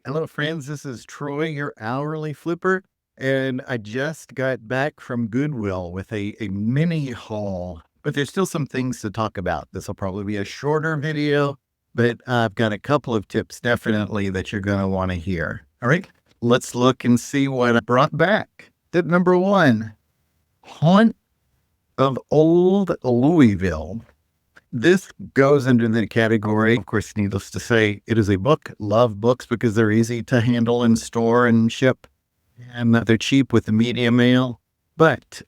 Hello, friends. This is Troy, your hourly flipper. And I just got back from Goodwill with a mini haul, but there's still some things to talk about. This will probably be a shorter video, but I've got a couple of tips definitely that you're going to want to hear. All right, let's look and see what I brought back. Tip number one, Haunt of Old Louisville. This goes under the category, of course, needless to say, it is a book. Love books because they're easy to handle and store and ship, and they're cheap with the media mail. But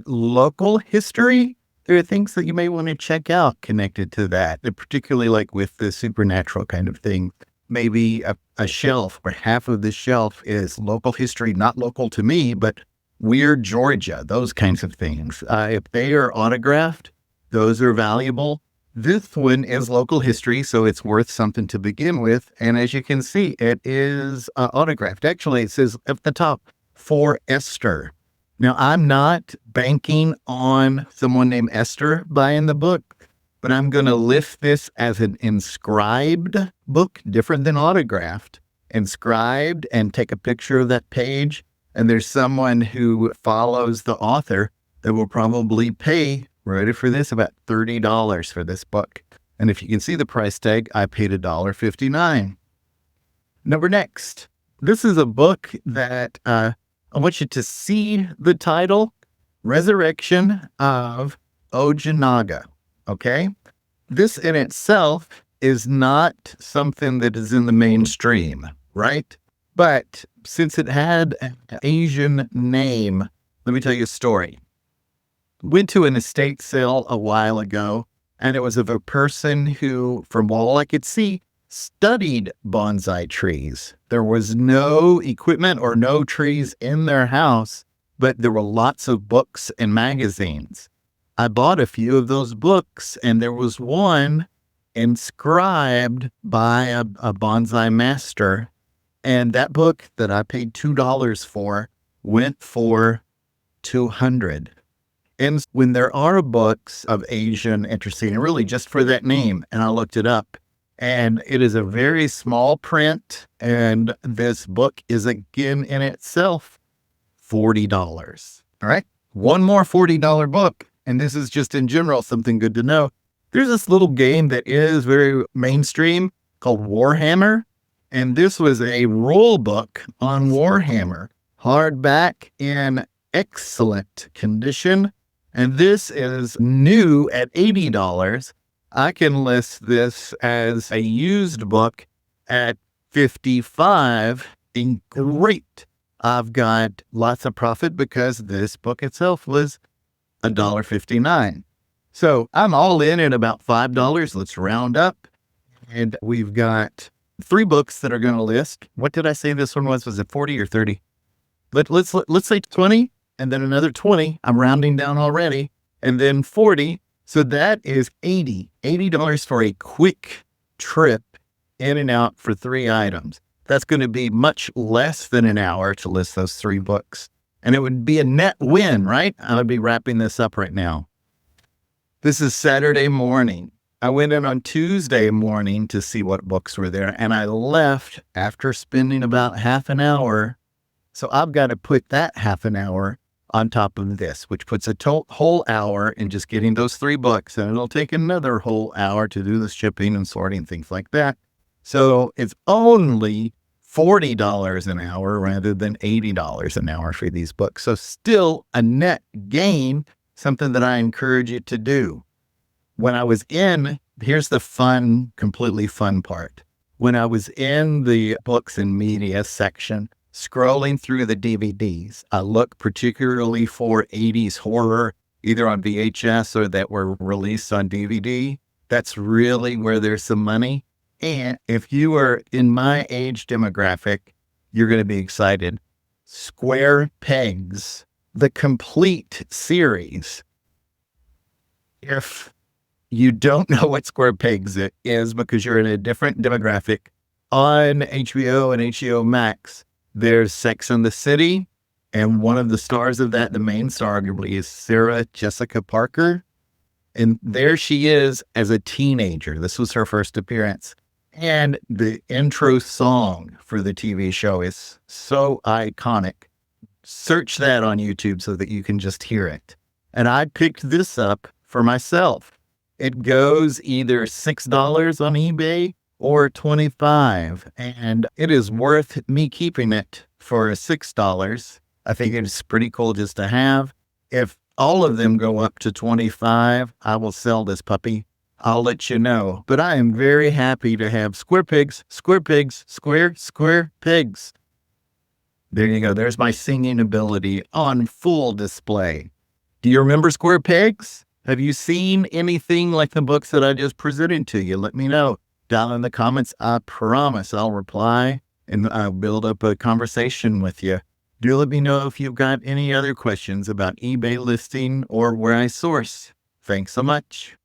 local history, there are things that you may want to check out connected to that, particularly like with the supernatural kind of thing. Maybe a shelf where half of the shelf is local history, not local to me, but weird Georgia, those kinds of things. If they are autographed, those are valuable. This one is local history, so it's worth something to begin with. And as you can see, it is autographed. Actually, it says at the top, for Esther. Now, I'm not banking on someone named Esther buying the book, but I'm going to list this as an inscribed book, different than autographed, inscribed, and take a picture of that page. And there's someone who follows the author that will probably pay, ready for this, about $30 for this book. And if you can see the price tag, I paid $1.59. Number next, this is a book that I want you to see the title, Resurrection of Ojinaga. Okay? This in itself is not something that is in the mainstream, right? But since it had an Asian name, let me tell you a story. Went to an estate sale a while ago, and it was of a person who, from all I could see, studied bonsai trees. There was no equipment or no trees in their house, but there were lots of books and magazines. I bought a few of those books, and there was one inscribed by a bonsai master. And that book that I paid $2 for went for $200. And when there are books of Asian interesting, and really just for that name, and I looked it up, and it is a very small print, and this book is again in itself $40. All right, one more $40 book, and this is just in general something good to know. There's this little game that is very mainstream called Warhammer, and this was a rule book on Warhammer, hardback in excellent condition. And this is new at $80. I can list this as a used book at $55 and great. I've got lots of profit because this book itself was $1.59. So I'm all in at about $5. Let's round up. And we've got 3 books that are going to list. What did I say this one was? Was it 40 or 30? Let's say 20. And then another 20, I'm rounding down already, and then 40. So that is $80 for a quick trip in and out for 3 items. That's going to be much less than an hour to list those 3 books. And it would be a net win, right? I would be wrapping this up right now. This is Saturday morning. I went in on Tuesday morning to see what books were there, and I left after spending about half an hour. So I've got to put that half an hour on top of this, which puts a whole hour in just getting those 3 books. And it'll take another whole hour to do the shipping and sorting, things like that. So it's only $40 an hour rather than $80 an hour for these books. So still a net gain, something that I encourage you to do. When I was in, here's the fun, completely fun part. When I was in the books and media section, scrolling through the DVDs, I look particularly for 80s horror, either on VHS or that were released on DVD. That's really where there's some money. And if you are in my age demographic, you're going to be excited. Square Pegs, the complete series. If you don't know what Square Pegs is because you're in a different demographic, on HBO and HBO Max, there's Sex and the City, and one of the stars of that, the main star arguably, is Sarah Jessica Parker. And there she is as a teenager. This was her first appearance. And the intro song for the TV show is so iconic. Search that on YouTube so that you can just hear it. And I picked this up for myself. It goes either $6 on eBay or 25, and it is worth me keeping it for $6. I think it's pretty cool just to have. If all of them go up to 25, I will sell this puppy. I'll let you know. But I am very happy to have square pigs, square pigs. There you go. There's my singing ability on full display. Do you remember square pigs? Have you seen anything like the books that I just presented to you? Let me know down in the comments. I promise I'll reply and I'll build up a conversation with you. Do let me know if you've got any other questions about eBay listing or where I source. Thanks so much.